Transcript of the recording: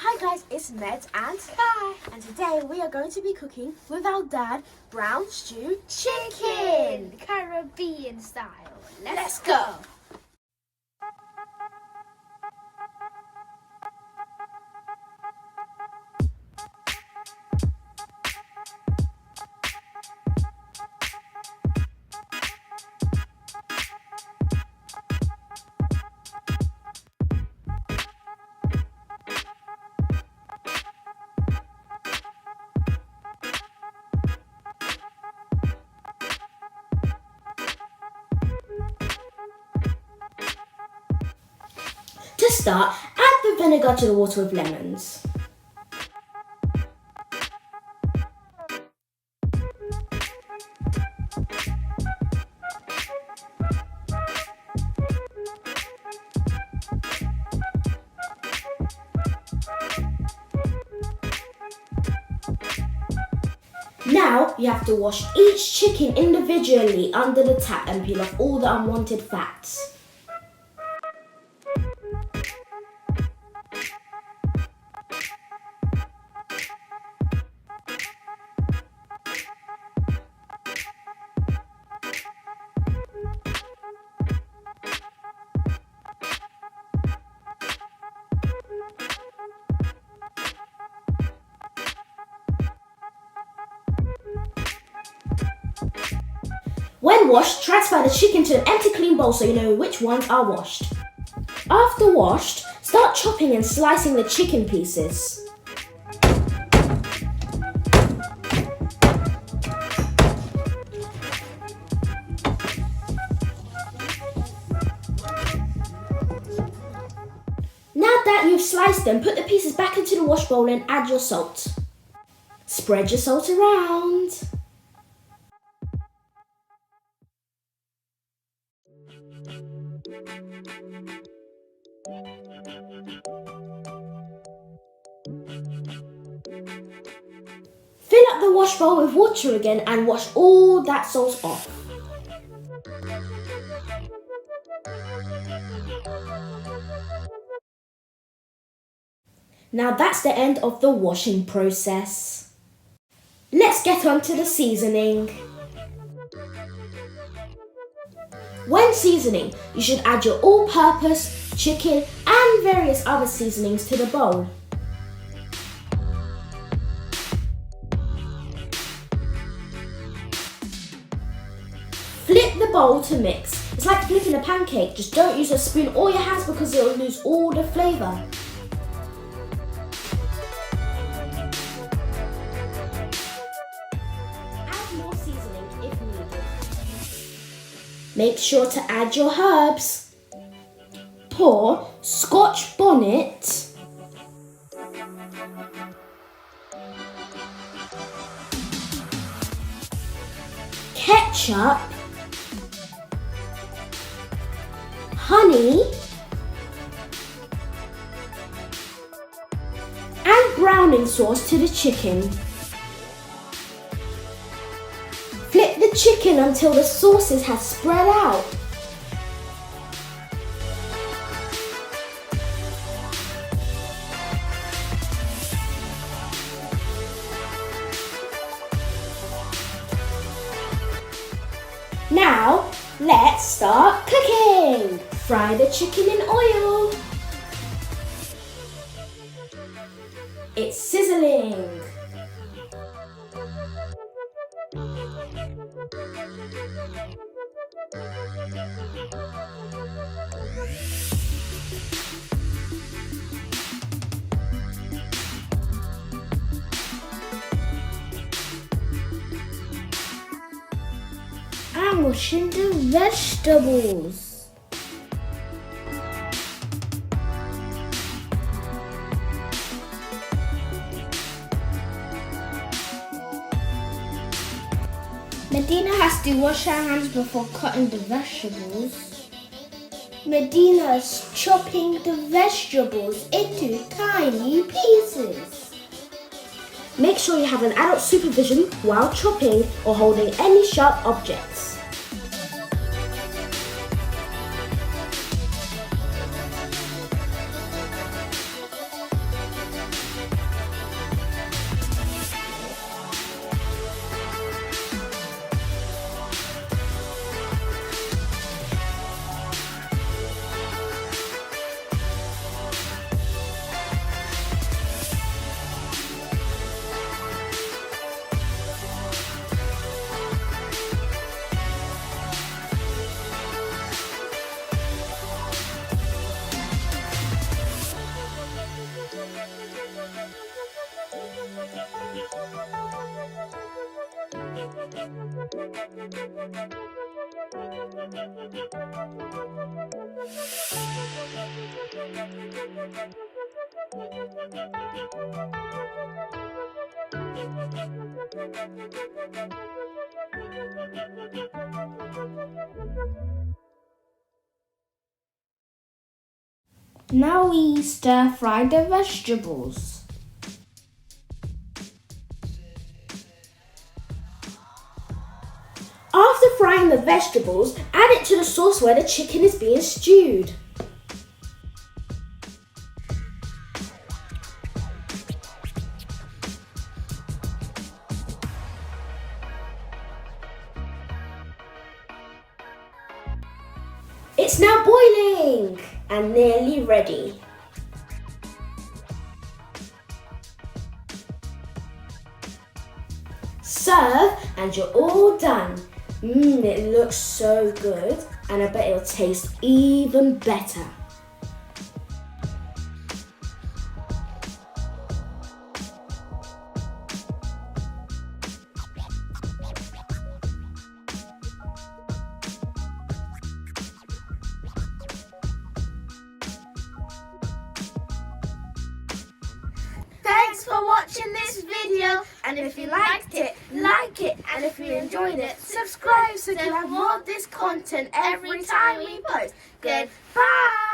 Hi guys, it's Med and Sky, and today we are going to be cooking with our dad brown stew chicken, Caribbean style. Let's go. To start, add the vinegar to the water with lemons. Now you have to wash each chicken individually under the tap and peel off all the unwanted fats. When washed, transfer the chicken to an empty clean bowl so you know which ones are washed. After washed, start chopping and slicing the chicken pieces. Now that you've sliced them, put the pieces back into the wash bowl and add your salt. Spread your salt around. Fill up the wash bowl with water again and wash all that salt off. Now that's the end of the washing process. Let's get on to the seasoning. When seasoning, you should add your all-purpose, chicken and various other seasonings to the bowl. Flip the bowl to mix. It's like flipping a pancake, just don't use a spoon or your hands because it will lose all the flavour. Add more seasoning if needed. Make sure to add your herbs. Pour Scotch bonnet, ketchup, honey and browning sauce to the chicken. Flip the chicken until the sauces have spread out. Now, let's start cooking. Fry the chicken in oil. It's sizzling. I'm washing the vegetables. Medina has to wash her hands before cutting the vegetables. Medina's chopping the vegetables into tiny pieces. Make sure you have an adult supervision while chopping or holding any sharp objects. Now we stir fry the vegetables. After frying the vegetables, add it to the sauce where the chicken is being stewed. It's now boiling and nearly ready. Serve and you're all done. It looks so good and I bet it'll taste even better. Thanks for watching this video, and if you liked it, like it, and if you enjoyed it, subscribe so you can have more of this content every time we post. Goodbye!